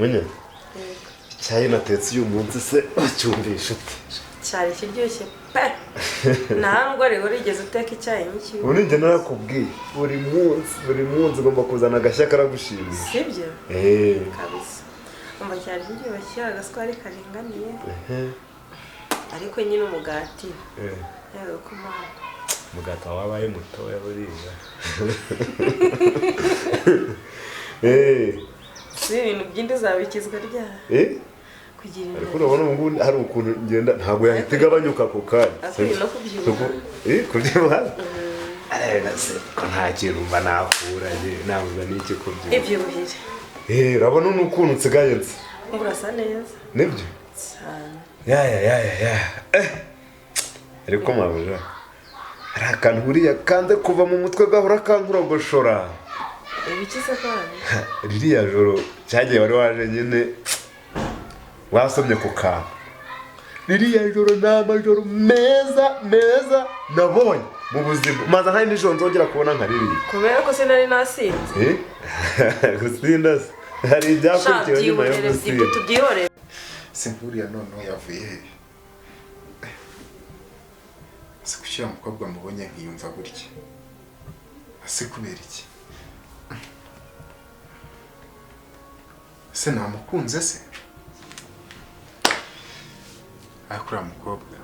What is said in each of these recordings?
Munye icyayi natetse uyu munsi se bacyumvisha ute? Cyari kiryoshye pe. Ntabwo rero rigeze uteka icyayi n'iki. Uri njye narakubwiye buri munsi ugomba kuzana agashya karagushimisha. Sibyo? Kabisa. Umva cyari kiryoshye agaswari karinganiye. Ariko nyine umugati. Yego kumana. Umugati wabaye mutoya buriya. Si ibintu byindi zabikizwa rya. Kugira ariko urabona ubu hari ukuntu ngenda ntabwo yahita igabanyuka ku kanya. No kubyibuha. Kubyibuha? Arena se ko nta kintu mba nakuranye navuga n'iki kubyibuha. Ibyibuhire. Urabona n'ukuntu nsigaye nzi. Urasa neza. Nibyo? Cyane. Ya. Ariko mabuja. Hari akantu buriya kanze kuva mu mutwe gahora kankurogoshora. Ibikize kandi. Ririya joro cyagiye wari waje nyine wasomye ku kantu. Ririya joro ni amajoro meza nabonye mu buzima. Maze hari nijoro nzongera kubona nka ririya. Kubera ko sinari nasinze. Gusinda se. Hari ibyakurikiwe nyuma yo gusinda. Tubyihorere. Simpuriya none yavuye he? Se kuki mukobwa mubonye nkiyumva gutya. Ase kubera iki? Se namukunze se? Akura mukobwa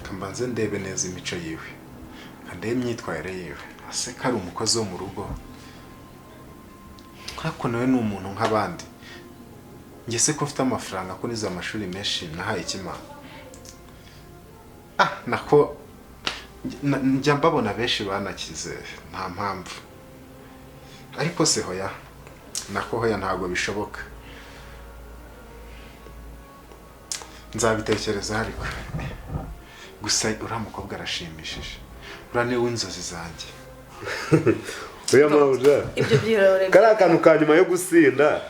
kambanze ndebe neza imico yiwe. Kandebe imyitwarire yiwe. Ase kari umukozi wo mu rugo. Kako nawe ni umuntu nk'abandi. Nge se ko ufite amafaranga ko niza amashuri menshi nahaye ikimana. Nako njya mbabona benshi banakize nta mpamvu. Ariko se hoya nako hoya ntabwo bishoboka. Nzabitekereza ariko gusa uriya mukobwa arashimishije. Uriya ni w'inzozi zanjye. Oya mabuja. Ibyo byirore. Kari akantu ka nyuma yo gusinda.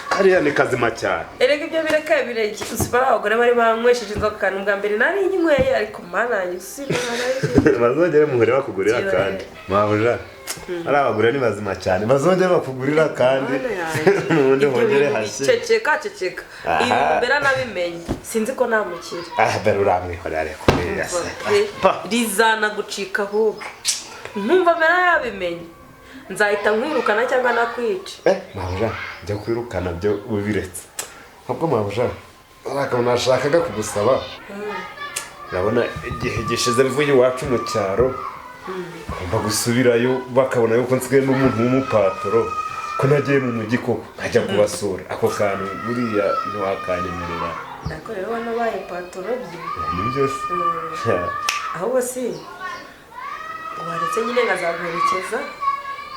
Kariya ni kazima cyane. Erega ibyo bireka bireke. Usibara abagore bari banywesheje inzoga kantu bwa mbere nari inyweye ariko mana usibara nari. Bazongere muhore bakugurira kandi. Mabuja. Ari abagore ni bazima cyane. Bazongere bakugurira kandi. Nundi hongere hashye. Ceceka. Ibi mbera nabimenye. Sinzi ko namukira. Bero uramwihora ariko yase. Rizana gucika ahubwo. Ntumva mbera yabimenye. Nzahita nkwirukana cyangwa nakwica. Mabuja, njya kwirukana byo ubiretse. Ahubwo mabuja, arakabona nashakaga kugusaba. Ndabona igihe gishize bivuye iwacu mu cyaro. Ngomba gusubirayo bakabona yuko nsigaye n'umuntu w'umupatoro. Ko nagiye mu mujyi koko nkajya kubasura. Ako kantu buriya ntiwakanyemerera. Ariko rero wanabaye patoro bye. Nibyo se. Ahubwo si waretse nyine ngazaguherekeza.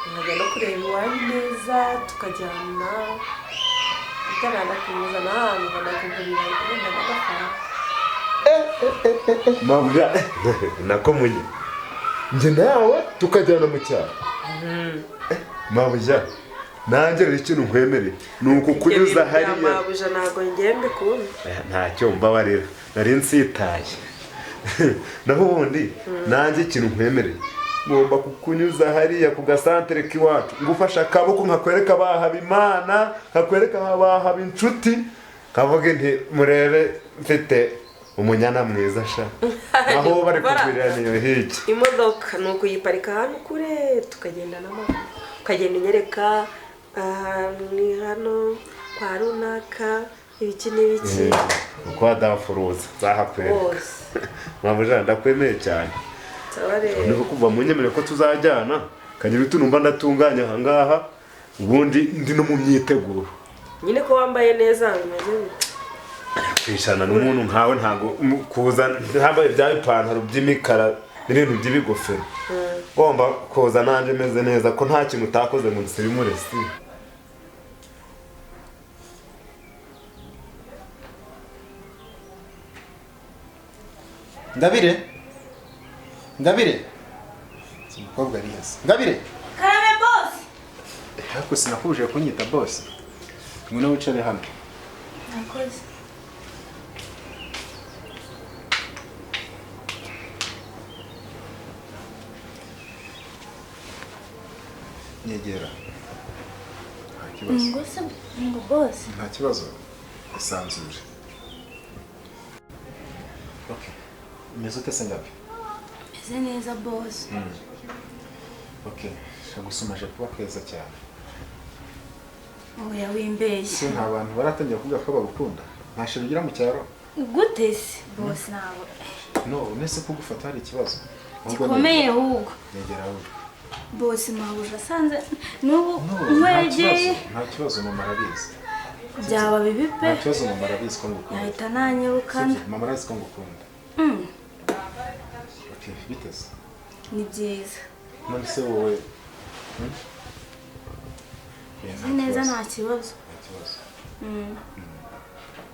Nkajya no kureba iwanyu neza tukajyana. Itarana kumuzana ahantu banakugurira ibintu n'agafaranga. Mabuja, nako munye. Nje nawe tukajyana mu cyaro. Mabuja, nanjye rero ikintu nkwemereye nuko kunyuza hariya. Mabuja ntago ngembe kumwe. Ntacyo mbabarira. Nari nsitaye. Naho ubundi nanjye ikintu nkwemereye. Ngomba kukunyuza hariya ku gasantere k'iwacu. Ngufasha akaboko nkakwereka bahaba Imana, nkakwereka bahaba inshuti. Kavuge nti murebe mfite umunyana mwiza sha. Aho bari kugurira niyo hiki. Imodoka nuko yiparika hano kure tukagenda n'amaguru. Ukagenda unyereka ni hano kwa runaka ibiki n'ibiki. Uko adafuruza zahakwereka. Mabuja ndakwemeye cyane. Niko kuva mu nyemere ko tuzajyana kagira utunumba ndatunganya aha ngaha ubundi ndi no mu myiteguro. Nyine ko wambaye neza bimeze bite? Kwishana n'umuntu nkawe ntago kuza ntambaye bya ipantaro by'imikara n'ibintu by'ibigofero. Ngomba koza nanje meze neza ko nta kintu utakoze mu nsirimu resi. Ngabire. Umukobwa ari hasi. Ngabire. Karame boss. Ariko sinakubuje kunyita boss. Ngwino wicare hano. Umukozi. Nyegera. kibazo. Ngo boss. Nta kibazo. Isanzure. Okay. Umeze ute se ngapi? Meze neza boss. Okay. Shagusumaje kuba keza cyane. Oya wimbeshya. Nta bantu baratangira kuvuga ko bagukunda. Ntashe bigira mu cyaro. Gute se boss nawe? No, nese kugufata hari ikibazo. Gikomeye ahubwo. Negera aho. Boss mahuje asanze nubu mwegeye. Nta kibazo mama arabizi. Byaba bibi pe. Nta kibazo mama arabizi ko ngukunda. Yahita nanyirukana. Mama arabizi ko ngukunda. Okay, biteze. Ni byiza. None se wowe neza nta kibazo.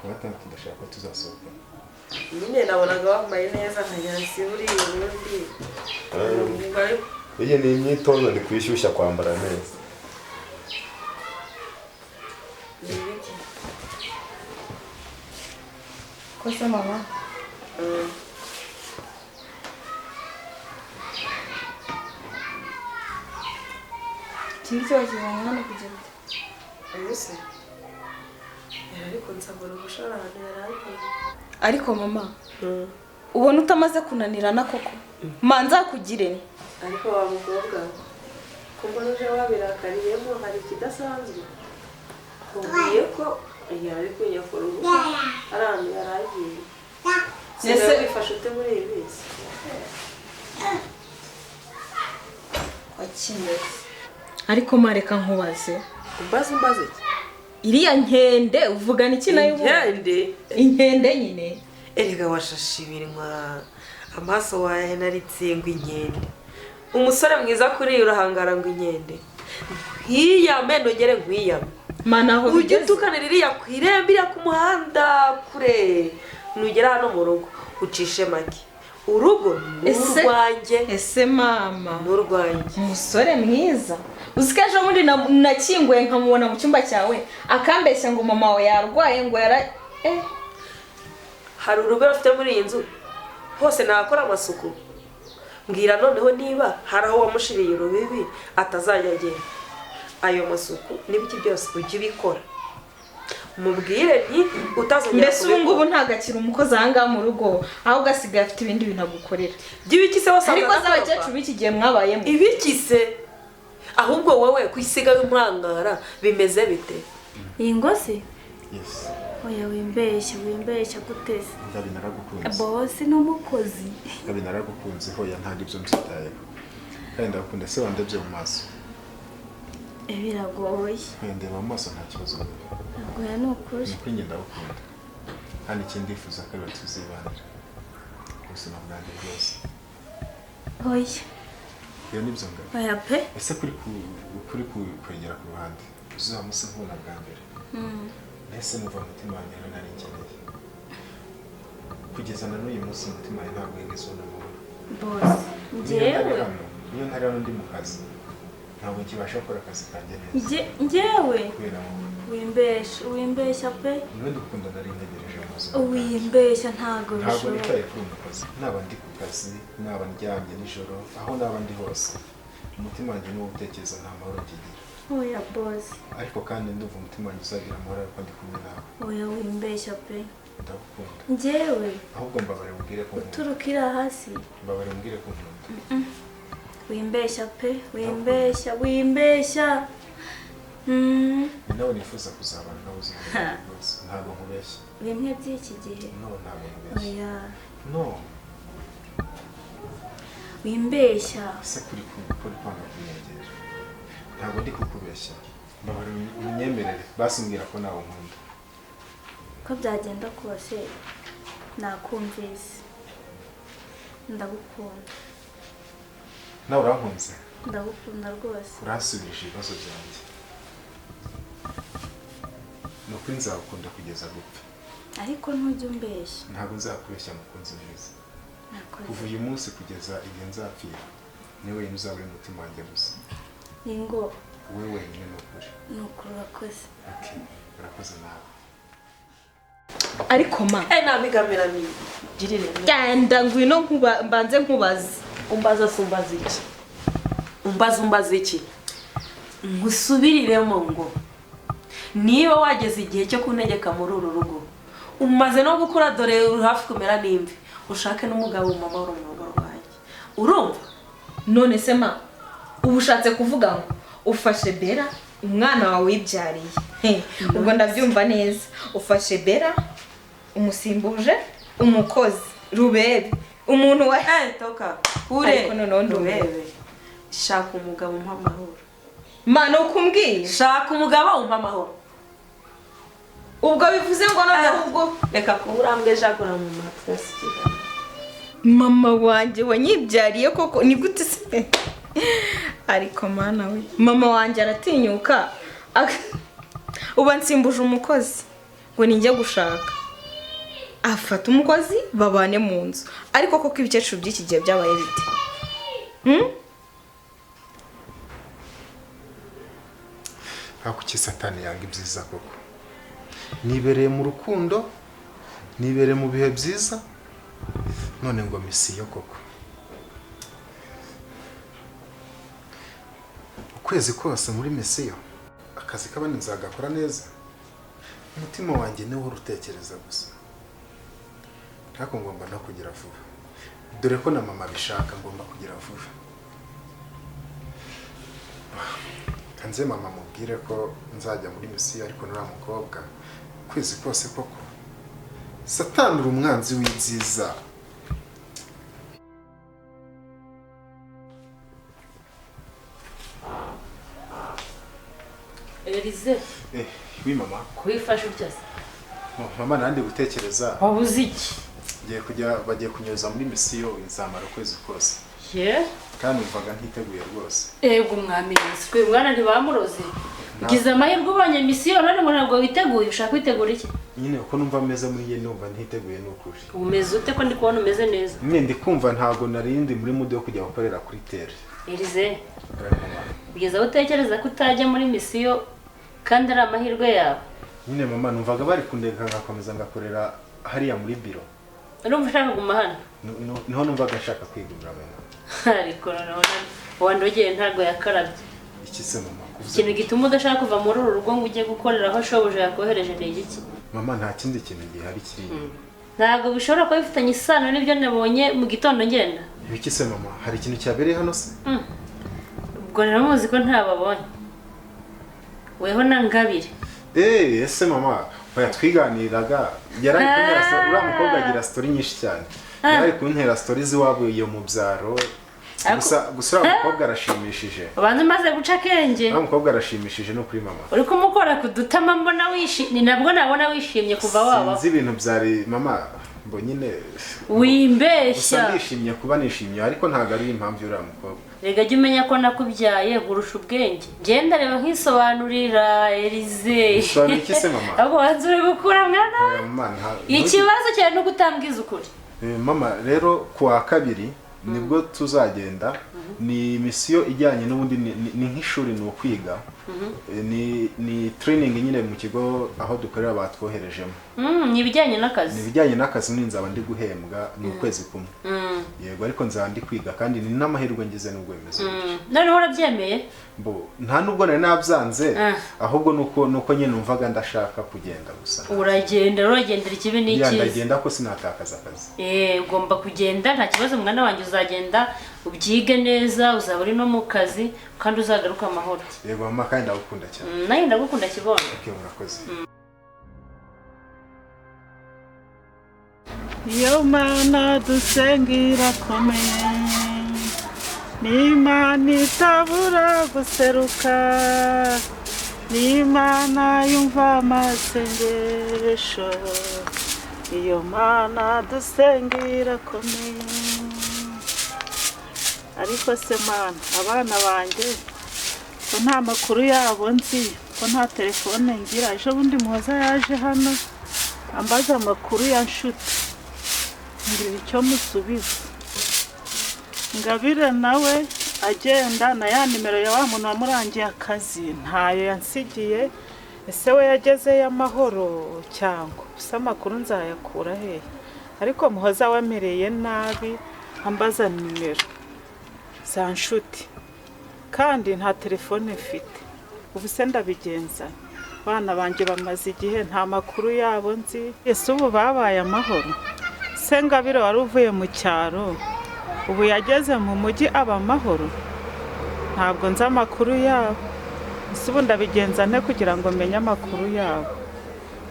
Kuba tudashaka ko tuzasohoka. Nyine nabonaga wambaye neza nkajyansi buri ubundi. Iyi ni imyitozo ndi kwishyushya kwambara neza. Kosa mama. Kimwe cyose hano kugenda. Ayose. Ariko nsabura gushara hano yaragiye. Ariko mama. Ubona utamaze kunanirana koko. Manza kugire. Ariko wa mukobwa kumbona uje wabirakariyemo hari kidasanzwe. Kubiye ko yari kunyakora ubu. Arano yaragiye. Nese bifashe ute muri ibi bisi? Akinde. Ariko mareka nkubaze. Umbaze Iriya nkende uvugana iki nayo? Inkende nyine. Erega washashibirwa amaso waye naritsengwa inkende. Umusore mwiza kuri urahangara ngo inkende. Hiyame nogere ngwiyame. Mana ho ugitukana ririya kwirembira ku muhanda kure. Nugera hano mu rugo ucishe make. Urugo n'urwanjye. Ese mama n'urwanjye. Umusore mwiza. Usikaje muri nakinguye nkamubona mu cyumba cyawe akambeshya ngo mama wawe yarwaye ngo hari urugo rufite muri iyi nzu hose nakora amasuku. Mbwira noneho niba hari aho wamushiriye urubibi atazajya agenda. Ayo masuku n'ibiki byose ujye ubikora. Mubwire nti utazongera mbese ubu ngubu ntagakira umukozi ahanga mu rugo aho gasigaye afite ibindi bintu agukorera. By'ibiki se wasanga ariko z'abakecuru b'iki gihe mwabayemo ibiki se ahubwo wowe kwisiga w'impangara bimeze bite? Ingose? Yes. Oya wimbeshya guteze. Ndabi naragukunze. Boss n'umukozi. Ndabi naragukunze hoya nta ngibyo mbyitayeho. Kandi ndakunda se wandebye mu maso. Biragoye. Ndeba mu maso nta kibazo. Oya nukuri. Nukuri njye ndagukunda. Kandi ikindi ndifuza ko ari tuzibanira. Ubuzima bwanjye bwose. Oya. Iyo nibyo ngaho. Oya pe. Ese kuri kwegera ku ruhande. Uzamuse nkubona bwa mbere. Ese numva umutima wanjye nari nkeneye. Kugeza na n'uyu munsi umutima wanjye ntabwo wigeze unamubona. Boss. Njyewe. Niyo ntari hano ndi mu kazi. Ntabwo nkibasha gukora akazi kanjye neza. Njyewe. Kubera wimbeshya pe. Niwe ndukunda nari ntegereje mu buzima. Wimbeshya ntabwo ntabwo bishobora. nitaye kuri uyu kazi. Naba ndi ku kazi, naba ndyamye nijoro, aho naba ndi hose. Umutima wanjye niwo utekereza nta mahoro nkigira. Oya boss. Ariko kandi ndumva umutima wanjye uzagira amahoro ariko ndi kumwe nawe. Oya wimbeshya pe. Ndagukunda. Njyewe. Ahubwo mbabare mbwire ko uturukira hasi. Mbabare mbwire ko nkunda. Wimbeshya pe. Wimbeshya. Nawe nifuza kuzabana nawe uzima rwose. Ntabwo nkubeshya. Bimwe by'iki gihe. No, ntabwo nkubeshya. Oya. No. Wimbeshya. Ese kuri kwanga kunyegera. Ntabwo ndi kukubeshya. Mbabare unyemerere basumbwira ko nawe nkunda. Ko byagenda kose nakumvise. Ndagukunda. Nawe urankunze? Ndagukunda rwose. Uransubije ibibazo byanjye. Nukuri nzagukunda kugeza gupfa. Ariko ntujye umbeshya. Ntabwo nzakubeshya mukunzi mwiza. Nakoze. Kuva uyu munsi kugeza igihe nzapfira niwe wenyine uzaba uri umutima wanjye gusa. Ningo. Wowe wenyine nukuri. Nukuri urakoze. Okay, urakoze nawe. Ariko ma. Namigamira ni girire. Genda ngwino mbanze nkubaze. Umbaza sumbaza iki? Umbaza iki? Ngusubiriremo ngo niba wageze igihe cyo kuntegeka muri uru rugo umaze no gukura dore uri hafi kumera n'imvi ushake n'umugabo mama uri mu rugo rwanjye urumva none se ma ubu ushatse kuvuga ngo ufashe Bera umwana wawe wibyariye ubwo ndabyumva neza ufashe Bera umusimbuje umukozi rubebe umuntu wa toka kure ariko none rubebe shaka umugabo umpa amahoro mana ukumbwiye shaka umugabo umpa amahoro ubwo bivuze ngo none ubwo reka kurambwe jagura mu matwi mama wanjye wanyibyariye koko ni gute se ariko mana we mama wanjye aratinyuka uba nsimbuje umukozi ngo ninjye gushaka afata umukozi babane mu nzu ariko koko ibikecuru by'iki gihe byabaye bite kuki satani yanga ibyiza koko nibereye mu rukundo nibereye mu bihe byiza none ngo misiyo koko ukwezi kose muri misiyo akazi kabane nzagakora neza umutima wanjye niwo urutekereza gusa ariko ngomba no kugira vuba dore ko na mama bishaka ngomba kugira vuba kanze mama mubwire ko nzajya muri misiyo ariko nura mukobwa kwezi kose koko satani uri umwanzi w'ibyiza Elize oui mama kwifasha ucyase mama nandi gutekereza wabuze iki bagiye kunyuza muri misiyo inzamara kwezi kose kandi mvaga ntiteguye rwose ego mwami twe mwana ntibamuroze ugize amahirwe ubonye misiyo none ngo ntabwo witeguye ushaka kwitegura iki nyine uko numva meze muri ye numva ntiteguye n'ukuri umeze ute ko ndi kubona umeze neza nyine ndi kumva ntabwo narindi muri mude yo kujya gukorera kuri tere Elize ugeze aho utekereza ko utajya muri misiyo kandi ari amahirwe yawe nyine mama numvaga bari kundeka ngakomeza ngakorera hariya muri biro urumva ushaka kuguma hano niho numvaga nshaka kwigumira mama ariko noneho wandogeye ntabwo yakarabye iki se mama ikintu gituma udashaka kuva muri uru rugo ngo ujye gukorera aho shobuja yakohereje ni igiki mama nta kindi kintu gihari kiri ntabwo bishobora kuba bifitanye isano n'ibyo nabonye mu gitondo ngenda ibiki se mama hari ikintu cyabereye hano se ubwo rero muzi ko ntababonye weho na Ngabire ese mama oya twiganiraga yari ari kuntera uriya mukobwa agira story nyinshi cyane yari ari kuntera story z'iwabo iyo mu byaro gusa uriya mukobwa arashimishije ubanza umaze guca akenge uriya mukobwa arashimishije no kuri mama uri kumukora kudutama mbona wishimye nabwo nabona wishimye kuva waba sinzi ibintu byari mama mbo nyine wimbeshya gusa ndishimye kuba nishimye ariko ntabwo ari impamvu y'uriya mukobwa rega jya umenya ko nakubyaye nkurusha ubwenge genda reba nkisobanurira Elize bisobanura iki se mama ahubwo wanze uri gukura mwana ikibazo cyawe no gutambwiza ukuri mama rero kuwa kabiri nibwo tuzagenda ni misiyo ijyanye n'ubundi ni nk'ishuri ni ukwiga ni training nyine mu kigo aho dukorera batwoherejemo ni ibijyanye n'akazi ni ibijyanye n'akazi nzaba ndi guhembwa ni ukwezi kumwe yego ariko nzaba ndi kwiga kandi ni n'amahirwe ngize n'ubwo bimeze noneho urabyemeye nta nubwo nari nabyanze ahubwo nuko nyine numvaga ndashaka kugenda gusa uragendera ikibi n'ikiza ndagenda ko sinatakaza akazi ugomba kugenda nta kibazo mwana wanjye uzagenda ubyige neza uzaba uri no mu kazi kandi uzagaruka amahoro yego mama kandi ndagukunda cyane nawe ndagukunda kibona murakoze Iyo mana dusengira komeye ni imana itabura guseruka ni imana yumva amasengesho iyo mana dusengira komeye ariko se mana abana banjye ko nta makuru yabo nzi ko nta telefone ngira ejo bundi muhoza yaje hano ambaza amakuru ya nshuti ngira icyo musubiza Ngabire nawe agenda na ya nimero ya wa muntu wamurangiye akazi ntayo yansigiye ese we yagezeyo amahoro cyangwa gusa amakuru nzayakura hehe ariko muhoza wamereye nabi ambaza nimero za nshuti kandi nta telefone mfite ubu se ndabigenza Bana banjye bamaze igihe nta makuru yabo nzi. Ese ubu babaye amahoro? Se Ngabire wari uvuye mu cyaro ubu yageze mu mujyi aba amahoro? Ntabwo nzi amakuru yabo. Ese ubu ndabigenza nte kugira ngo menye amakuru yabo?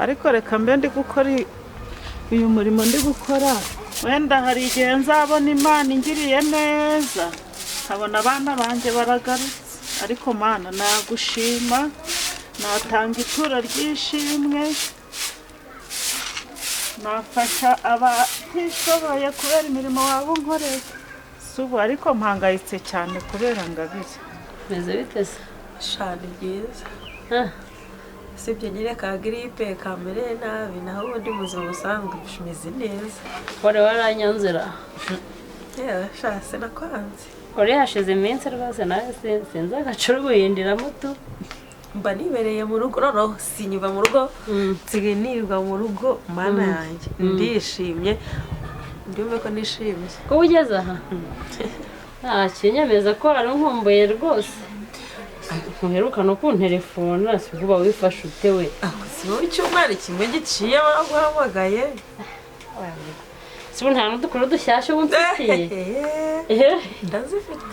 Ariko reka mbe ndi gukora uyu murimo ndi gukora, wenda hari igihe nzabona Imana ingiriye neza nkabona abana banjye baragarutse. Ariko Mana nagushima, natanga ituro ry'ishimwe, nafasha abatishoboye kubera imirimo waba unkoreye. Subu ariko mpangayitse cyane kubera Ngabire. Meze bite se? Shani byiza. Sibyo nyine ka gripe kamere nabi naho ubundi buzima busanzwe bishimeze neza. Wari waranyanzira? Ashatse nakwanze. Uri hashize iminsi rwose nawe sinzi agacuru guhindira muto. Mba nibereye mu rugo noneho sinyuva mu rugo nsigaye nirirwa mu rugo mana yanjye ndishimye ndumve ko nishimye. Ko ugeze aha? Nta kinyemeza ko wari nkumbuye rwose. Ntuheruka no kunterefona si kuba wifashe ute we? Si wowe icyumweru kimwe giciye baraguhamagaye. Si nta n'udukuru dushyashya ubu mfitiye? Ndazifite.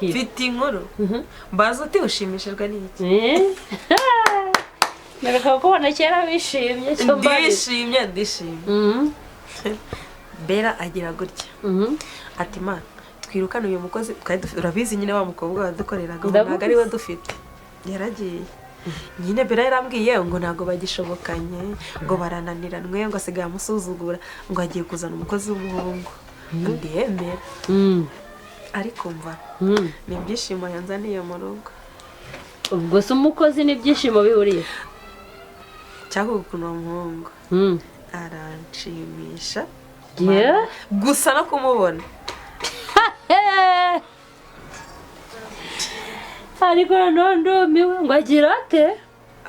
Mfite inkuru. Mbaza uti ushimishijwe n'iki? Nereka kubona kera wishimye. Ndishimye. Bera agira gutya. Ati Mana twirukane uyu mukozi urabizi nyine wa mukobwa wadukoreraga ntabwo ari we dufite. Yaragiye. Nyine Bera yarambwiye ngo ntabwo bagishobokanye, ngo barananiranwe, ngo asigaye amusuzugura, ngo agiye kuzana umukozi w'umuhungu. Ndiyemera. Ariko mva ni ibyishimo yanzaniye mu rugo. Ubwo se umukozi n'ibyishimo bihuriye? Cyangwa ukuntu uwo muhungu aranshimisha gusa no kumubona. Ariko nondomiwe ngo agira ate?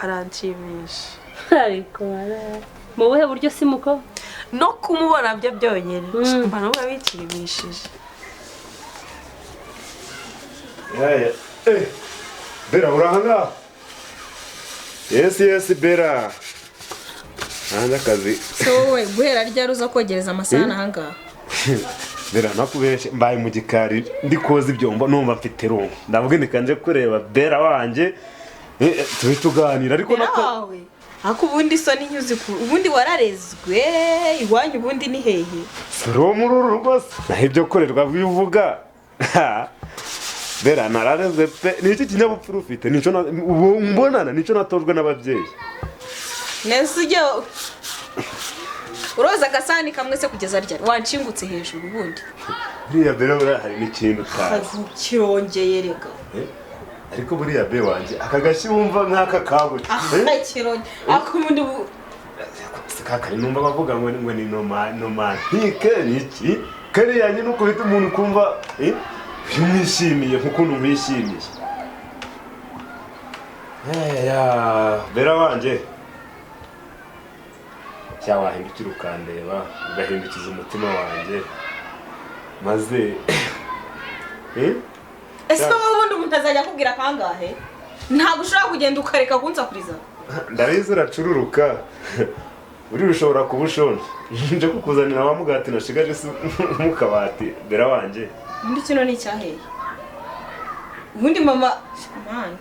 Aranshimisha. Ariko mu buhe buryo si muko? No kumubona byo byonyine mba numva bikimishije. Bera urahanga? Yes Bera. Nanda kazi. So wowe guhera ryari uza kogereza amasahani ahangaha? Bera nakubeshe mbaye mu gikari ndi koza ibyombo numva mfite rungu. Ndavuga ndikanje kureba Bera wanje turi tuganira ariko nawe. Ako ubundi so ninyuze ku ubundi wararezwe iwanyu ubundi ni hehe? Soro mu rugo naho ibyo korerwa bivuga. Bera nararezwe pe niki kinyabupfura ufite nico mbonana nico natojwe n'abavyeyi. Nese ujye uroza agasahani kamwe se kugeza ryari wancingutse hejuru ubundi. Buriya Bera hari n'ikintu utazi. Kirongeye rega. Ariko buriya Be wanje akagashi wumva nk'aka kabuye. Kironge ako mundi Sikakari numva bavuga ngo ni nomantike niki kare yanjye nuko bita umuntu kumva yumwishimiye nk'ukuntu mwishimiye. Bera wanje cyawahindukira ukandeba ugahindukiza umutima wanjye maze ese ubundi umuntu azajya akubwira kangahe? Ntabwo ushobora kugenda ukareka kunsakuriza. Ndabizi uracururuka uri ushobora kubushonje nje kukuzanira wa mugati nashigaje mu kabati Bera wanje. Ubundi kino ni cyaheye. Ubundi mama man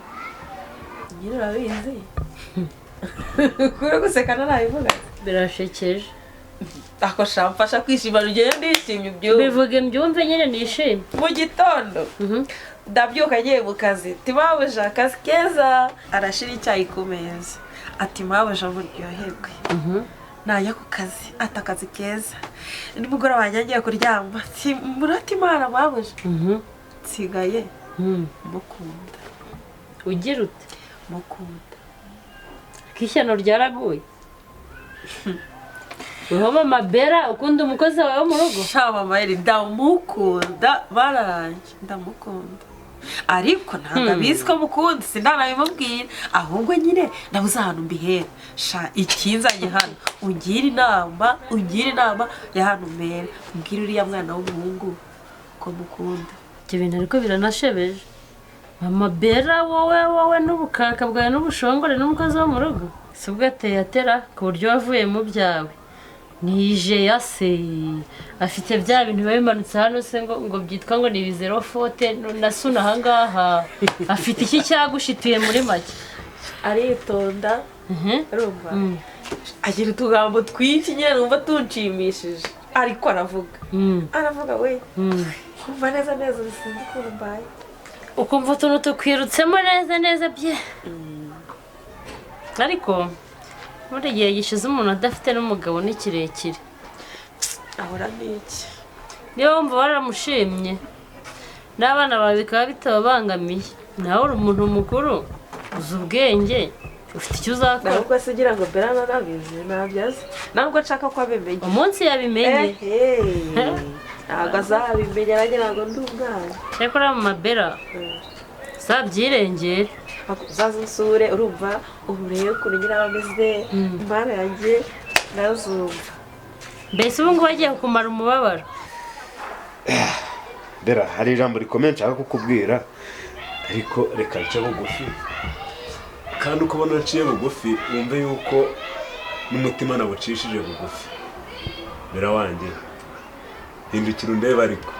nyine urabizi. Kure guseka narabivuga. Birashekeje. Ako shamfasha kwishima rugeye ndishimye byo. Bivuge mbyumve nyine nishimye. Mu gitondo ndabyuka agiye mu kazi timabuja akazi keza arashira icyayi ku meza ati mabuja buryoherwe. Najya ku kazi atakazi keza nimugora wanjye kuryama murati Imana mabuja nsigaye mukunda. Ugira ute? Mukunda. Kishyano ryaraguye. Weho mama Bera ukunda umukozi wawe mu rugo? Shaba mayiri ndamukunda baranje ndamukunda. Ariko ntabwo abizi ko mukunda sindanabimubwira ahubwo nyine ndabuze ahantu mbihera. Sha ikinzanye hano ungira inama ya hano mbere mbwira uriya mwana w'umuhungu ko mukunda. Ibyo bintu ariko biranashebeje. mama Bera wowe n'ubukaka bwawe n'ubushongore n'umukozi wo mu rugo si ubwo ateye atera ku buryo wavuye mu byawe nije yase afite bya bintu biba bimanutse hano se ngo byitwa ngo ni bizero fote na suna ahangaha afite iki cyagushituye muri make aritonda urumva agira utugambo twinshi nyine numva tunshimishije ariko aravuga we kumva neza sinzi ukuntu mbaye ukumva utuntu tukwirutsemo neza bye ariko muri igihe gishize umuntu adafite n'umugabo ni kirekire ahora n'iki niyo wumva waramushimye n'abana bawe bikaba bitababangamiye nawe uri umuntu mukuru uzi ubwenge ufite icyo uzakora ntabwo se ugira ngo Bera narabizi nabyaze ntabwo nshaka ko abimenye umunsi yabimenye ntabwo azabimenya aragira ngo ndi umwana ariko uriya mama Bera zabyirengere uzaze usure urumva urebe ukuntu nyine aba ameze impano yanjye nazumva mbese ubu ngubu agiye kumara umubabaro Bera hari ijambo rikomeye nshaka kukubwira ariko reka nce bugufi kandi uko ubona nciye bugufi wumve yuko n'umutima nawucishije bugufi Bera wanjye hindukira undebe ariko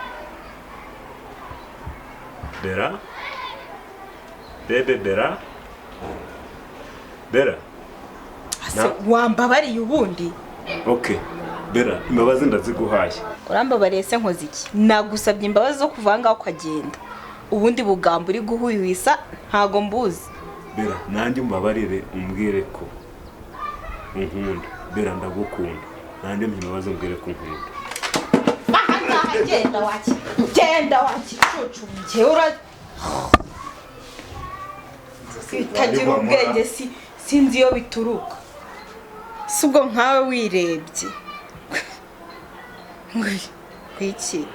Bera Bera wambabariye ubundi okay Bera imbabazi ndaziguhaye urambabariye se nkoze iki nagusabye imbabazi zo kuvanga ukagenda ubundi bugambo uri guhwihwisa ntago mbuzi Bera nanjye umbabarire umbwire ko unkunda Bera ndagukunda nanjye imbabazi umbwire ko unkunda genda wakicucu njyewe utagira ubwenge sinzi iyo bituruka si ubwo nkawe wirebye iki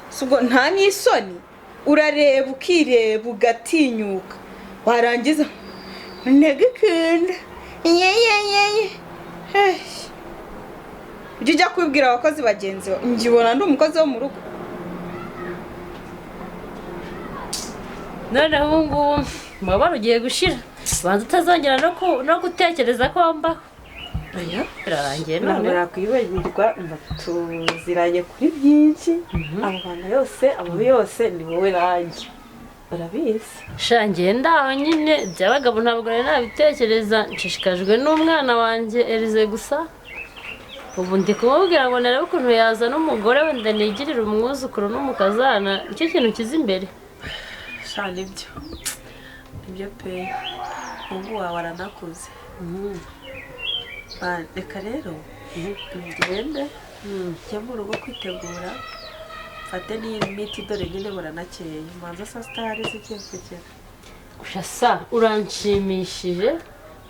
si ubwo nta n'isoni urareba ukireba ugatinyuka warangiza ntagikunda yeyeyeye ujya ujya kubibwira abakozi bagenzi bawe njibona ndi umukozi wo mu rugo noneho ubu ngubu umubabaro ugiye gushira banza utazongera no gutekereza ko wambaho birarangiye ntabwo nakwibagirwa tuziranye kuri byinshi amabanga yose amabi yose ni wowe nanjye urabizi shangiye ndaho nyine by'abagabo ntabwo nari nabitekereza nshishikajwe n'umwana wanjye Elize gusa ubu ndi kumubwira ngo narebe ukuntu yazana umugore wenda nigirira umwuzukuru n'umukazana icyo kintu kiza imbere nibyo pe ubu wawe waranakuze reka rero ngende njye mu rugo kwitegura mfate n'imiti dore nyine buranakeye manza saa sita hari zigiye kugera gusa uranshimishije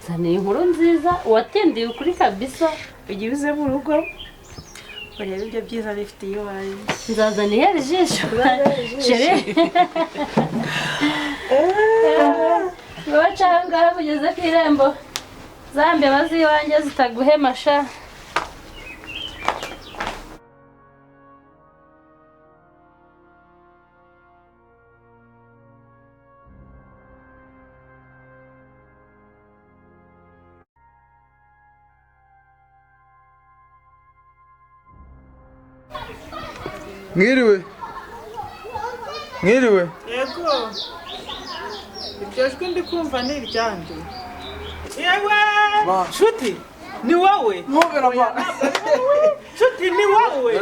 zaniye inkuru nziza watindiye ukuri kabisa igihe uze mu rugo urebe ibyo byiza bifitiye iwanjye nzazana ihera ijisho jere ngo bacanga kugeze ku irembo zambe baziwanjye zitaguhema sha Mwiriwe yego iryo jwi ndi kumva ni iryande yewe nshuti ni wowe nshuti ni wowe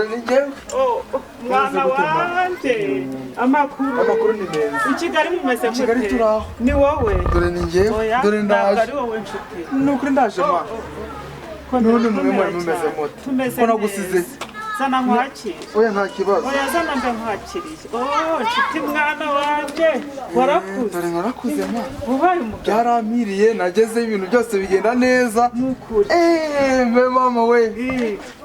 mwana wanjye amakuru ni meza i Kigali mumeze mute Kigali turaho ni wowe dore ni njyewe dore ndaje ari wowe nshuti ni ukuri ndaje ma none mwe mumeze mute ko nagusize zana nkwakire oya nta kibazo oya zana mbe nkwakiriye nshuti mwana wanjye warakuze dore narakuze ma ubaye umugabo byarampiriye nagezeyo ibintu byose bigenda neza n'ukuri mbe mama we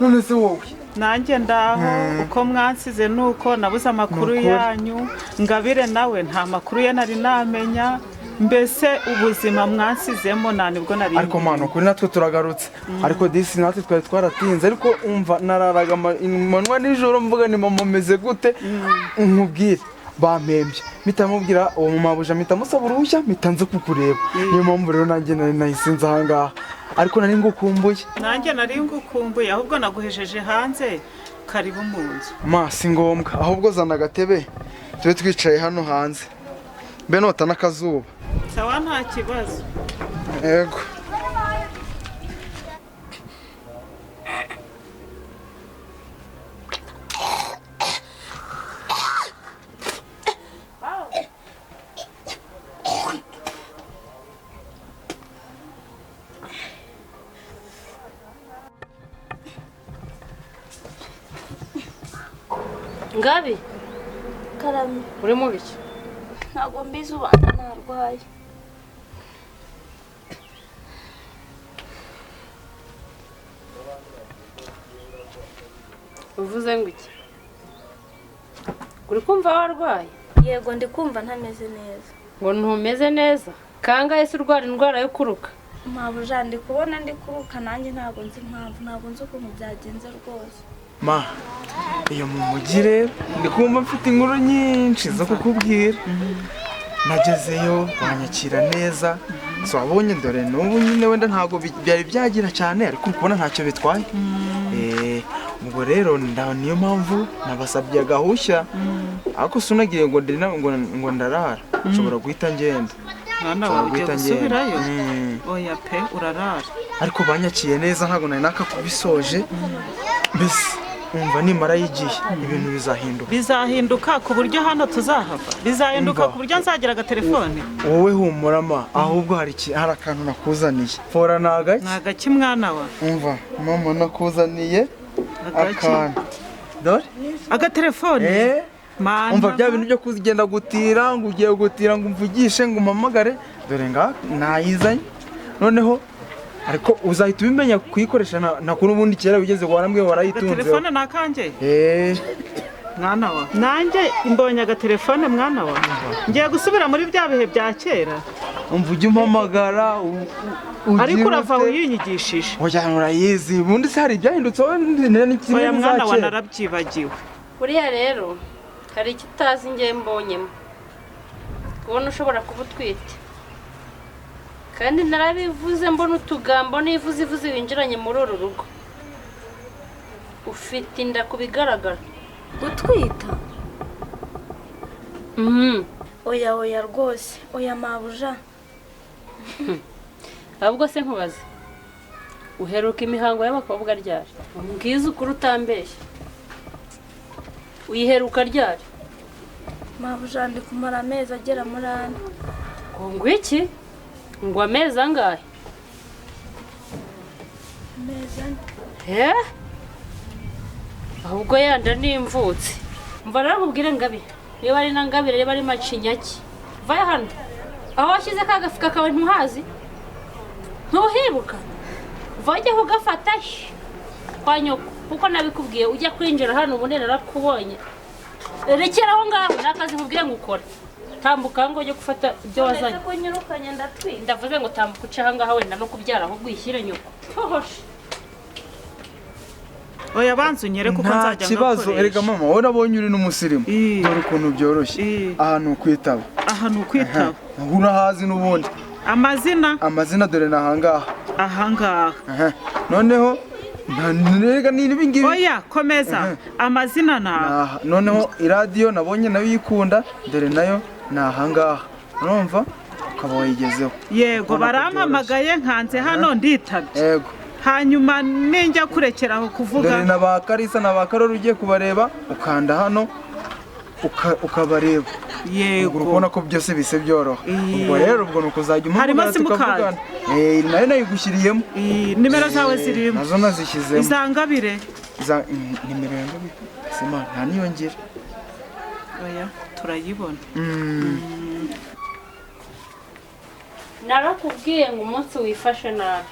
none se wowe nanjye ndaho uko mwansize nuko nabuze amakuru yanyu Ngabire nawe nta makuru ye nari namenya mbese ubuzima mwansizemo nta nibwo nari ariko mano kuri natwe turagarutse ariko disi natwe twari twaratinze ariko umva nararaga amanwa nijoro mvuga ni mama meze gute nkubwire bampembye mpita mubwira uwo mabuja mpita musaba uruhushya mpita nza kukureba niyo mpamvu rero nanjye nahise nza ahangaha ariko nari ngukumbuye nanjye nari ngukumbuye ahubwo naguhejeje hanze karibu mu nzu ma si ngombwa ahubwo zana agatebe tube twicaye hano hanze mbe nota n'akazuba sawa nta kibazo yego Ngabi Karame uri mu biki ntabwo mbizi ubanza narwaye uvuze ngo iki uri kumva warwaye yego ndi kumva ntameze neza ngo ntumeze neza kangahe se urwara indwara yo kuruka mabuja ndi kubona ndi kuruka nanjye ntabwo nzi impamvu ntabwo nzi ukuntu byagenze rwose ma iyo mu mujyi rero ndi kumva mfite inkuru nyinshi zo kukubwira nagezeyo banyakira neza so wabonye dore n'ubu nyine wenda ntabwo byari byagira cyane ariko kubona ntacyo bitwaye ubwo rero niyo mpamvu nabasabye agahushya ariko sunagiye ngo ndarara nshobora guhita ngenda mwana wawe ugiye gusubirayo oya pe urarara ariko banyakiye neza ntabwo nari nakakubisoje mbese umva nimara y'igihe ibintu bizahinduka ku buryo hano tuzahava bizahinduka ku buryo nzagira agatelefone wowe humurama ahubwo hari akantu nakuzaniye fora nagaki mwana wa umva mama nakuzaniye akantu dore agatelefone umva bya bintu byo kugenda gutira ngo ugiye gutira ngo umvugishe ngo umpamagare dore nayizanye noneho ariko uzahita ubimenya kuyikoresha nakuri ubundi kera wigeze warambwiye warayitunze telefone nakanjye mwana wa nanjye imbonye agatelefone mwana wa ngiye gusubira muri bya bihe bya kera umva ujye umpamagara ariko urava uyinyigishije oya urayizi ubundi se hari ibyahindutse oya mwana wa narabyibagiwe buriya rero hari icyo utazi ngiye mbonyemo ubona ushobora kuba utwite kandi narabivuze mbona utugambo n'ivuze winjiranye muri uru rugo ufite inda ku bigaragara gutwita oya rwose oya mabuja ahubwo se nkubaze uheruka imihango y'abakobwa ryari umbwize ukuri utambeshya uyiheruka ryari mabuja ndi kumara amezi agera muri 4 ngo iki ngo amezi angahe amezi 4 ahubwo yanda n'imvutse mva narakubwire Ngabi niba ari na Ngabire niba ari macinyaki vaya hano aho washyize ka gafuka kawe ntuhazi ntuhibuka vajya kugafata kwa nyoko kuko nabikubwiye ujya kwinjira hano ubundi narakubonye rekera aho ngaho nakazi nkubwire ngo ukora tambuka ngo ujye gufata ibyo wazanye ko nyirukanye ndatwinda ndavuze ngo tambuka uce aha ngaho wenda no kubyara ahubwo uyishyire nyoko hohoshe oya banzu nyere kuko nzajya nta kibazo erega mama wowe nabonye uri n'umusirimu dore ukuntu byoroshye ahantu kwitaba urahazi n'ubundi amazina dore ahangaha noneho nega ni ibingibi oya komeza amazina naha noneho iradiyo nabonye nayo yikunda dore nayo nahangaha urumva ukaba wayigezeho yego barampamagaye nkanze hano nditabye yego hanyuma ninjya kurekeraho kuvuga dore na ba Karisa na ba Karori ugiye kubareba ukanda hano ukabareba yego urabona ko byose bise byoroha ubwo rero ubwo nuko uzajya umuhamagara tukavugana nayo nayigushyiriyemo nimero zawe zirimo nazo nazishyizemo izangabire nimero ya Ngabire sima nta niyongera oya turayibona narakubwiye ngo umunsi wifashe nabi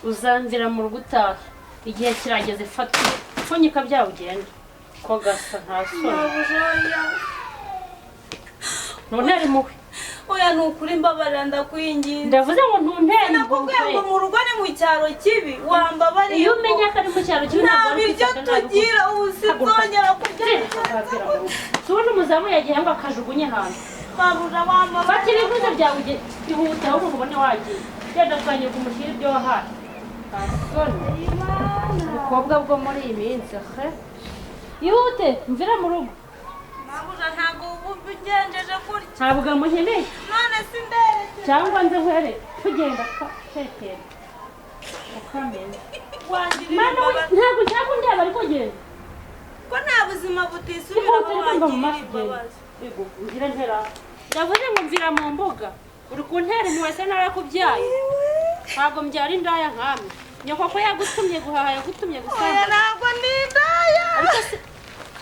uzanzira mu rugo utaha igihe kirageze fata upfunyika byawe ugenda ko gasa nta soni none ari mubi oya nukuri mbabarira ndakwinginze ndavuze ngo ntuntere nakubwiye ngo mu rugo ni mu cyaro kibi wambabarira iyo umenya ko ari mu cyaro kibi ntabwo biryo tugira ubu sinzongera kurya Subundi umuzamu yagiye ngo akajugunye hanze. Mabuja wamba. Fata ibiguze byawe ihute ahubwo ubone wagiye. Genda twanye kumushyira ibyo wahaye. Asoni. Ubukobwa bwo muri iyi minsi. Ihute mvira mu rugo. Mabuja ntabwo ubugenjeje kurya. Ntabwo amuheneye. None sindere. Cyangwa nze nkwereke. Tugenda tetera. Ukamenya. Mana ntabwo nshaka ndeba ariko genda. Ko nta buzima butisubiraho bagiye. Yego ngira ntera. Ndavuze ngo mvira mu mbuga. Uri kuntera imwese narakubyaye. Ntabwo mbyara indaya nkame. Nyoko ko yagutumye guhaha yagutumye gusanga. Ntabwo ndindaya.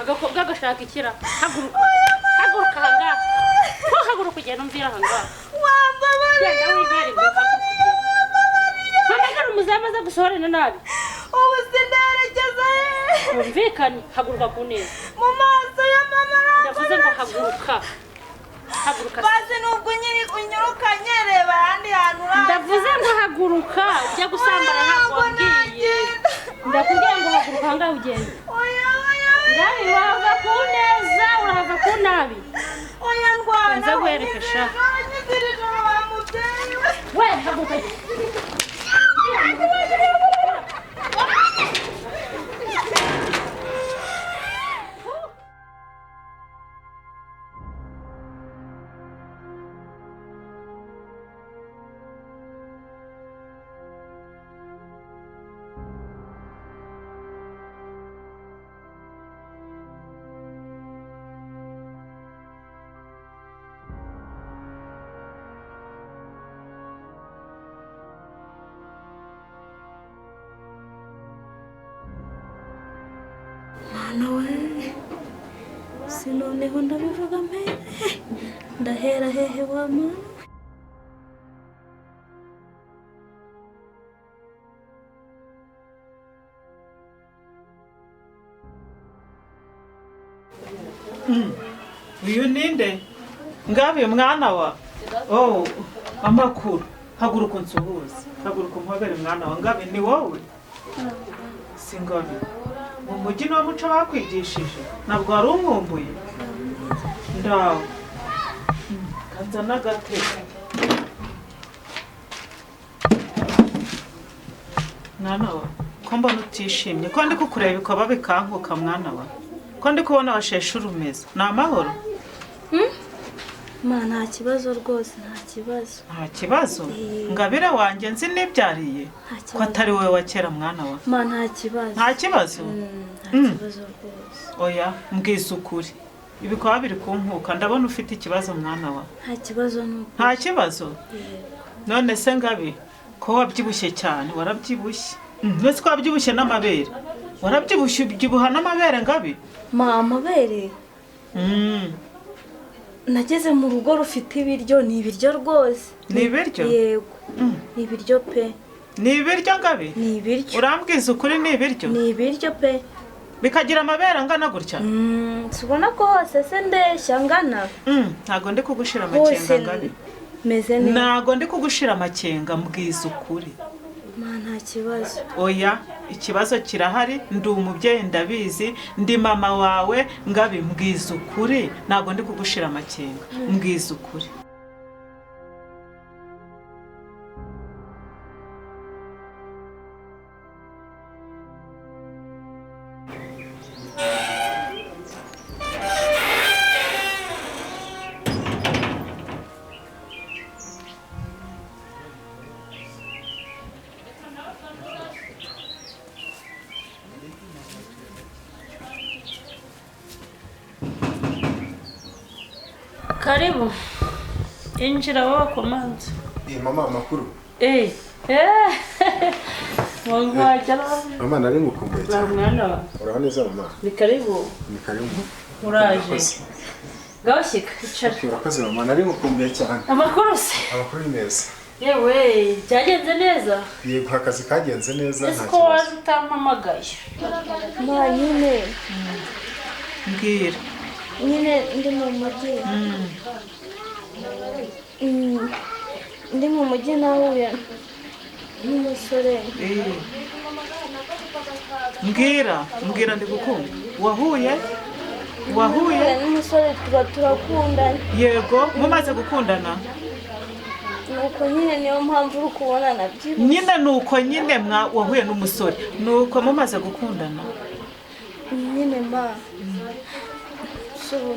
Agakobwa gashaka ikira. Haguruka hanga. Haguruka ugenda umvira hanga. Wamba bari. Genda wibere mu Hamagara umuzamu aza gusohorana nabi. Ubu sinderekeza he. Umvikane haguruka ku neza. Mu maso ya mama. Ndavuze ngo haguruka. Haguruka. Bazi nubwo nyiri unyuruka nyereba ahandi hantu uraza. Ndavuze ngo haguruka ujya gusambana ntabwo wabwiye. Ndakubwiye ngo haguruka hangahe ugenda. Oya. Ndabi wava ku neza urahava ku nabi. Oya ndwana. Nza guhereka sha. We haguruka. Nawe sinoneho ndabivuga mbere ndahera hehe wa mama Uyu ninde? Ngabe mwana wa. Oh, amakuru. Haguruka nsuhuze. Haguruka mpobere mwana wa. Ngabe ni wowe? Singabe. Mu mujyi no muco bakwigishije. Ntabwo wari umwumbuye. Ndawo. Kanza nagateka. Mwana wa. Ko mbona utishimye. Ko ndi kukureba ikaba bikankuka mwana wa. Ko ndi kubona washeshe urumeza. Ni amahoro? Ma nta kibazo rwose nta kibazo. Nta kibazo? Ngabire wanjye nzi nibyariye. Ko atari wowe wa kera mwana wa. Ma nta kibazo. Nta kibazo? Nta kibazo rwose. Oya, mbwiza ukuri. Ibikaba biri kunkuka ndabona ufite ikibazo mwana wa. Nta kibazo nuko. Nta kibazo? None se Ngabi ko wabyibushye cyane warabyibushye. Mbese ko wabyibushye n'amabere. Warabyibushye ubyibuha n'amabere Ngabi? Ma amabere. Nageze mu rugo rufite ibiryo ni ibiryo rwose. Ni ibiryo? Yego. Ni ibiryo pe. Ni ibiryo Ngabi? Ni ibiryo. Urambwiza ukuri ni ibiryo? Ni ibiryo pe. Bikagira amabere angana gutya? Subona ko hose se ndeshya angana. Ntago ndi kugushira amakenga Ngabi. Meze neza. Ntago ndi kugushira amakenga mbwiza ukuri. Ma nta kibazo. Oya, ikibazo kirahari, ndi umubyeyi ndabizi, ndi mama wawe Ngabi mbwiza ukuri, ntago ndi kugushira amakenga, mbwiza ukuri. Karibu. Injira wakomanze. Mama amakuru. Wangu wajala. Mama nari ngukumbuye cyane. Mwana wa. Uraho neza mama? Ni karibu. Ni karibu. Uraje. Gawashika icara. Urakoze mama nari ngukumbuye cyane. Amakuru se. Amakuru ni meza. Yewe, byagenze neza. Yego akazi kagenze neza nta kibazo. Ko waje utampamagaye. Ma nyine. Mbwira. Nyine ndi mu mujyi. Ndi mu mujyi nahuye n'umusore. Mbwira ndi gukumva. Wahuye? wahuye n'umusore tuba turakundana. yego mumaze gukundana Nuko nyine niyo mpamvu uri kubona nabyibushye. nyine nuko nyine wahuye n'umusore nuko mumaze gukundana Nyine ma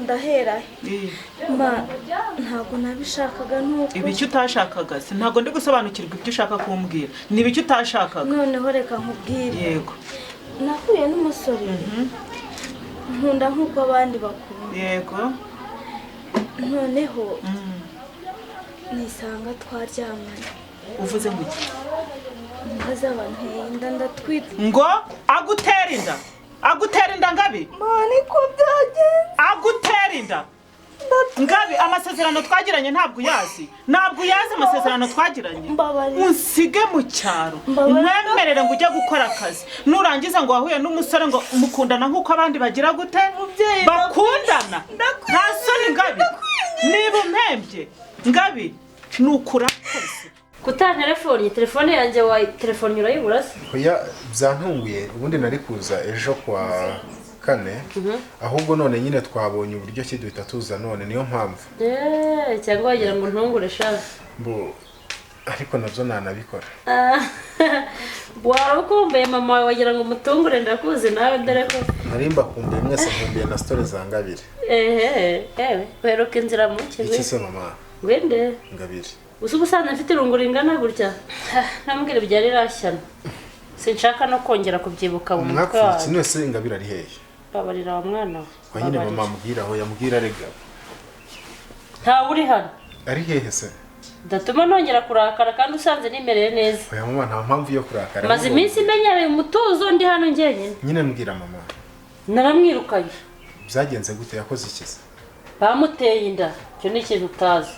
ndahera ma ntabwo nabishakaga nuko ibiki utashakaga se ntabwo ndi gusobanukirwa ibyo ushaka kumbwira ni ibiki utashakaga noneho reka nkubwire yego nahuye n'umusore nkunda nk'uko abandi bakunda yego noneho nisanga twaryamanye uvuze ngo iki mbaza abantu inda ndatwite ngo agutera inda ngabi mani ko byagenze agutera inda ngabi amasezerano twagiranye ntabwo uyazi amasezerano twagiranye unsige mu cyaro mwemerere ngo ujye gukora akazi nurangiza ngo wahuye n'umusore ngo mukundana nk'uko abandi bagira gute bakundana nta soni ngabi niba umpembye ngabi nukura kose telefone yanjye telefone urayibura se oya byantunguye ubundi nari kuza ejo kwa kane ahubwo none nyine twabonye uburyo ki duhita tuza none niyo mpamvu cyangwa wagira ngo ntungure shaje ariko nabyo nanabikora waba ukumbuye mama wawe wagira ngo umutungure ndakuzi nawe dore ko narimba kumbuye mwese nkumbuye na story za Ngabire weruka inzira mu kigo iki se mama wende Ngabire ubusanzwe mfite irungu ringana gutya nambwira byari rashyana sinshaka no kongera kubyibuka mu mutwe wawe mwapfuye wese Ngabire ari hehe babarira wa mwana we kwa nyine mama mubwira aho yambwira rega ntawe uri hano ari hehe se ndatuma nongera kurakara kandi usanze nimereye neza oya mama nta mpamvu yo kurakara maze iminsi menyereye umutuzo ndi hano njyenyine nyine mbwira mama naramwirukanye byagenze gute yakoze iki se bamuteye inda cyo ni ikintu utazi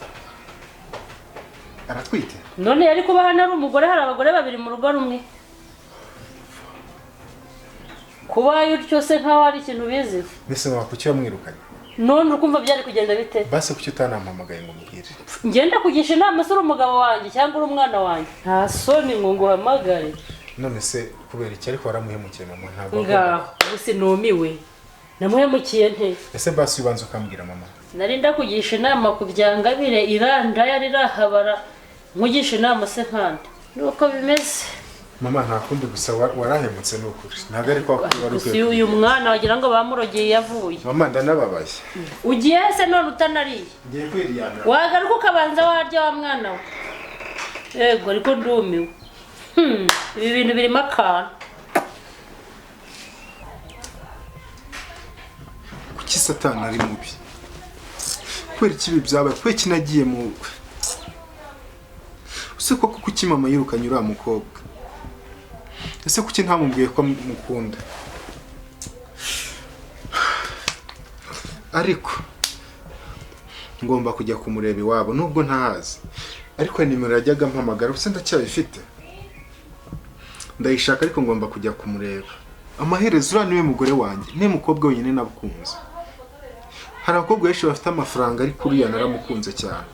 aratwite none yari kuba hano ari umugore hari abagore babiri mu rugo rumwe kuba yutyo se nkaho ari ikintu bizi mbese mama kuki wamwirukanye none ukumva byari kugenda bite basi kuki utanampamagaye ngo mubwire ngenda kugisha inama se uri umugabo wanjye cyangwa uri umwana wanjye nta soni ngo nguhamagare none se kubera iki ariko waramuhemukiye mama ntabwo ngaho gusa numiwe namuhemukiye nte ese basi ubanza ukambwira mama nari ndakugisha inama ku bya Ngabire iranda yari rahabara nkugisha inama se nkandi nuko bimeze mama nta kundi gusa warahemutse n'ukuri ntabwo ari kwa wari ukwiye uyu mwana wagira ngo bamurogeye yavuye mama ndanababaye ugiye se none utanariye ngiye kwiriyana wagaruka ukabanza warya wa mwana we yego ariko ndumiwe ibi bintu birimo akantu kuki satani ari mubi kubera ikibi byabaye kubera kinagiye mu use koko kuki mama yirukanye uriya mukobwa ese kuki ntamubwiye ko mukunda ariko ngomba kujya kumureba iwabo nubwo ntahazi ariko nimero yajyaga mpamagara use ndacyabifite ndayishaka ariko ngomba kujya kumureba amaherezo uriya niwe mugore wanjye niwe mukobwa wenyine nabukunze hari abakobwa benshi bafite amafaranga ariko uriya naramukunze cyane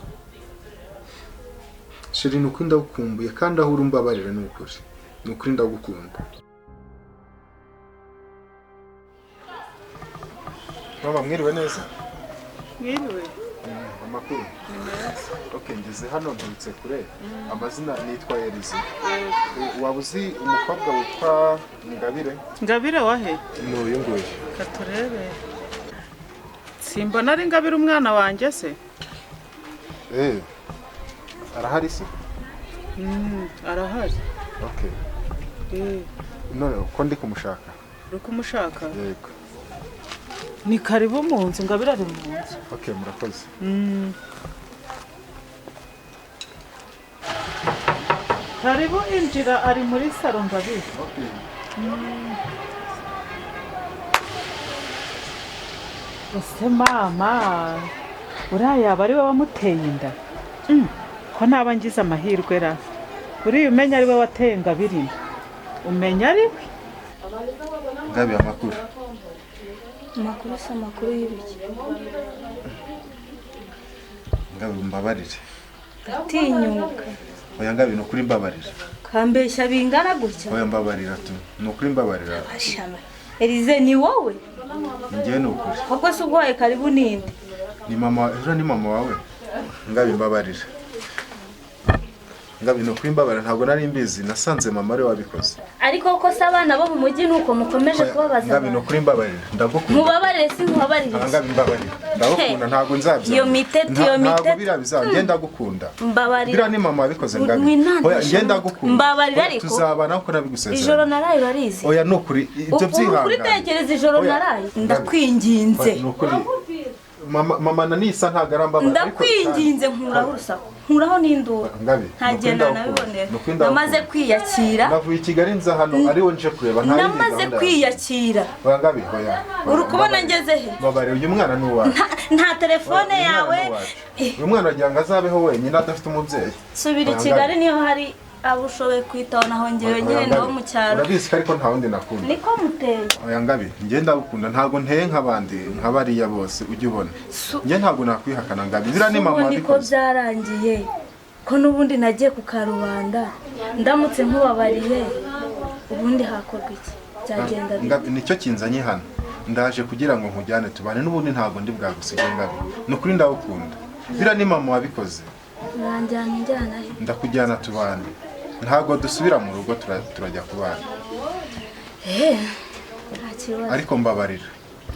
sheri nuko ndagukumbuye kandi aho uri umbabarira ni ukuri ndagukunda mama mwiriwe neza mwiriwe amakuru okay ngeze hano ndutse kure amazina nitwa Elize waba uzi umukobwa witwa Ngabire wahe n'uyu nguyu katurebe simbona ari Ngabire umwana wanjye se arahari se arahari okay none ko ndi kumushaka uri kumushaka yego ni karibu mu nzu Ngabire ari mu nzu okay murakoze karibu injira ari muri salo Ngabire okay ese mama uriya yaba ari we wamuteye inda ko naba ngize amahirwe ra uriya umenya ari we wateye Ngabire umenya ari we Ngabire amakuru se amakuru y'ibiki Ngabire mbabarire atinyuka oya Ngabire ni ukuri mbabarira kambeshya bingana gutya oya mbabarira tu ni ukuri mbabarira ashana Elize ni wowe? Njye nukuri. Koko se ugwaye karibu ninde? Ni mama, ejo ni mama wawe. Ngabi mbabarira. Ngabi no kwimbabarira ntabwo nari mbizi nasanze mama ari wabikoze. Ariko koko se abana bo mu mujyi nuko mukomeje kubabaza. Ngabi no kuri mbabarira ndagukunda. Mubabarire si mubabarire. Ngabi mbabarira. Ndagukunda ntabwo nzabya. Iyo mitete Ntabwo birabiza ngenda gukunda. Mbabarira. Bira ni mama wabikoze Ngabi. Oya ngenda gukunda. Mbabarira ariko. Tuzabana uko nabigusezeranya. Ijoro naraye barizi. Oya nukuri ibyo byihanga. Ukuri tekereza ijoro naraye. Ndakwinginze. Nukuri. Mama nanisa ntagaramba ndakwinginze nkuraho urusaku nkuraho n'induru ntagenda nabibonera namaze kwiyakira navuye i Kigali nza hano ariwo nje kureba namaze kwiyakira Ngabi oya uri kubona ngeze he babare uyu mwana ni uwawe nta telefone yawe uyu mwana agira ngo azabeho wenyine adafite umubyeyi subira i Kigali niyo hari abo ushoboye kwitaho naho ngewe nyine ndaho mu cyaro urabizi ariko nta wundi nakunda niko muteye oya Ngabi ngenda gukunda ntago nteye nk'abandi nk'abariya bose ujye ubona nge ntabwo nakwihakana Ngabi bira ni mama niko byarangiye ko n'ubundi nagiye ku karubanda ndamutse nkubabariye ubundi hakorwa iki byagenda Ngabi nicyo kinzanye hano ndaje kugira ngo nkujyane tubane n'ubundi ntabwo ndi bwagusige Ngabi nukuri ndagukunda bira ni mama wabikoze njyana he ndakujyana tubane ntago dusubira mu rugo turajya kubana nta kibazo ariko mbabarira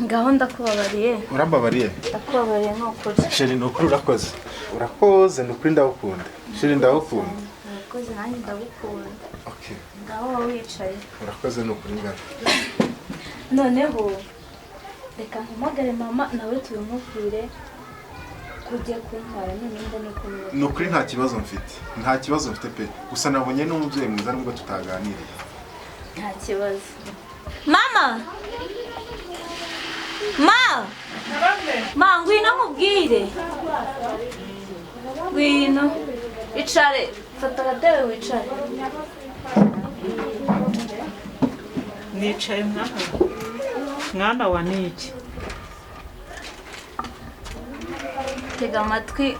ngaho ndakubabariye urambabariye ndakubabariye n'ukuri sheri n'ukuri urakoze n'ukuri ndagukunda sheri ndagukunda urakoze nanjye ndagukunda okay ngaho wicaye urakoze n'ukuri Ngabi noneho reka mpamagare mama nawe tubimubwire kujya kuntwara nukuri nta kibazo mfite pe gusa nabonye n'umubyeyi mwiza nubwo tutaganiriye nta kibazo ma ngwino nkubwire ngwino icare fata agatebe wicare nicaye mwana wa niki tega amatwi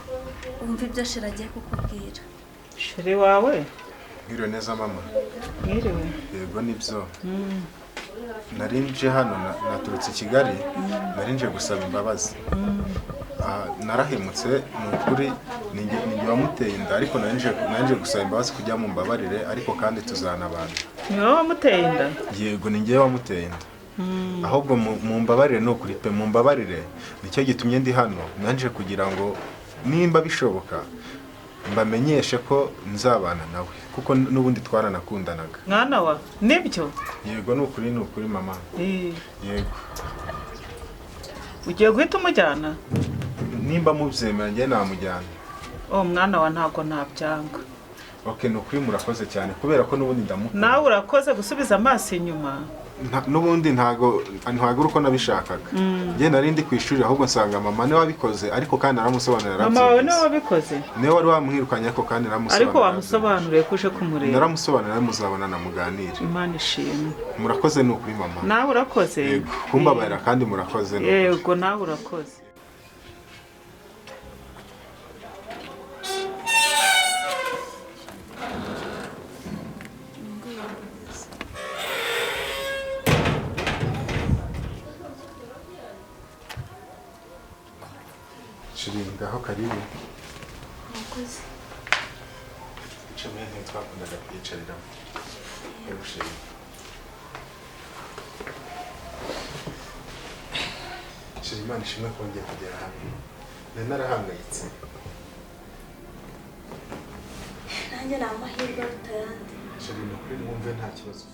wumva ibyo shira agiye kukubwira shiri wawe mwiriwe neza mama mwiriwe yego nibyo narinje hano naturutse i Kigali narinje gusaba imbabazi narahemutse nukuri ninjye wamuteye inda ariko narinje gusaba imbabazi kujya mu mbabarire ariko kandi tuzanabana niwe wamuteye inda yego ninjye wamuteye inda ahubwo mu mbabarire no kuri pe mu mbabarire nicyo gitumye ndi hano nanje kugira ngo nimba bishoboka mbamenyeshe ko nzabana nawe kuko nubundi twaranakundanaga mwana wa nibyo yego nukuri mama yego ugiye guhita umujyana nimba mubyemera njye namujyana mwana wa ntago nabyanga okay nukuri murakoze cyane kubera ko nubundi ndamukunda nawe urakoze gusubiza amaso inyuma nubundi ntago uko nabishakaga njye nari ndi ku ishuri ahubwo nsanga mama niwe wabikoze ariko kandi naramusobanurira mama wawe niwe wabikoze niwe wari wamwirukanye ariko kandi naramusobanurira ariko wamusobanuriye kuje kumureba naramusobanurira muzabona namuganira Imana ishimwe murakoze nukuri mama nawe urakoze yego kumbabarira kandi murakoze yego nawe urakoze ngaho karibu umukozi icyo mwene twakundaga kwicarira yagushimye shira Imana ishimwe kongera kugera hano nari narahangayitse nanjye ni amahirwe aruta ayandi shira nukuri mwumve nta kibazo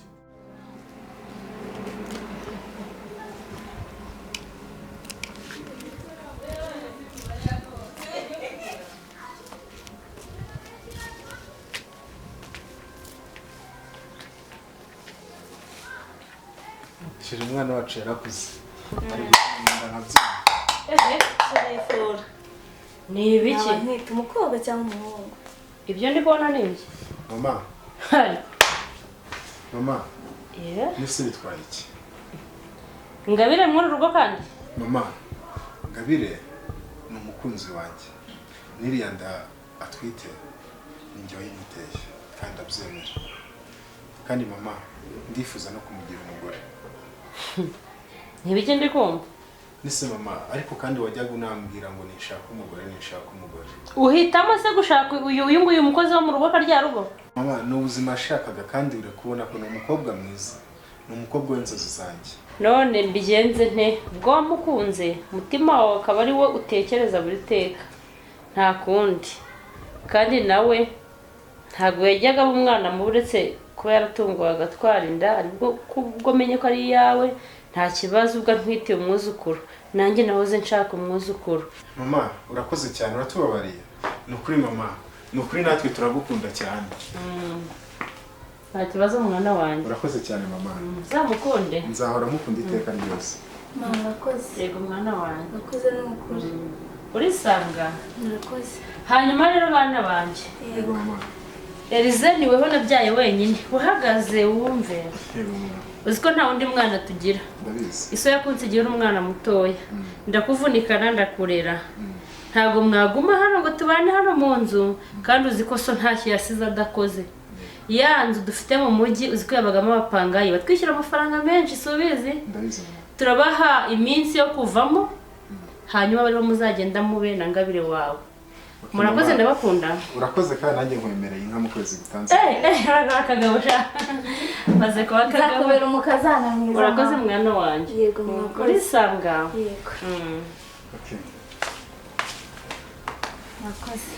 shira umwana wacu yarakuze ari gukunda Turayifura. Ni ibiki? Nkwita umukobwa cyangwa umuhungu? Ibyo ndi kubona ni iki? mama Hari. mama Yeah. nise bitwaye iki Ngabire muri rugo kandi? mama Ngabire ni umukunzi wanjye niriya nda atwite ninjye wayimuteye kandi abyemera kandi mama ndifuza no kumugira umugore ntibijye ndi kumva nise mama ariko kandi wajyaga unambwira ngo nishaka umugore uhitamo se gushaka uyu nguyu umukozi wo mu rugo akarya rugo mama ni ubuzima ashakaga kandi uri kubona ko ni umukobwa mwiza ni umukobwa w'inzozi zanjye none mbigenze nte ubwo wamukunze umutima wawe akaba ari wo utekereza buri teka nta kundi kandi nawe ntabwo yajyaga aba umwana mubi uretse kuba yaratunguwe agatwara inda aribwo kubwo menye ko ari iyawe nta kibazo ubwo ntwitiye umwuzukuru nanjye nahoze nshaka umwuzukuru mama urakoze cyane uratubabariye ni ukuri mama ni ukuri natwe turagukunda cyane nta kibazo mwana wanjye urakoze cyane mama uzamukunde nzahora mukunda iteka ryose mama urakoze yego mwana wanjye urakoze n'ukuri urisanga urakoze hanyuma rero bana banjye yego mama Elize niweho nabyaye wenyine uhagaze wumve yego mama uzi ko nta wundi mwana tugira ndabizi iso yakunze igihe uri umwana mutoya ndakuvunikana ndakurera ntabwo mwaguma hano ngo tubane hano mu nzu kandi uzi ko so ntacyo yasize adakoze ya nzu dufite mu mujyi uzi ko yabagamo abapangayi batwishyura amafaranga menshi si ubizi ndabizi turabaha iminsi yo kuvamo hanyuma bariho muzagenda mube na ngabire wawe murakoze ndabakunda urakoze kandi nanjye nkwemereye inka mu kwezi gutanze akagabo sha maze kuba akagabo nzakubera umukazana mwiza urakoze mwana wanjye yego mwakoze urisanga yego okay mwakoze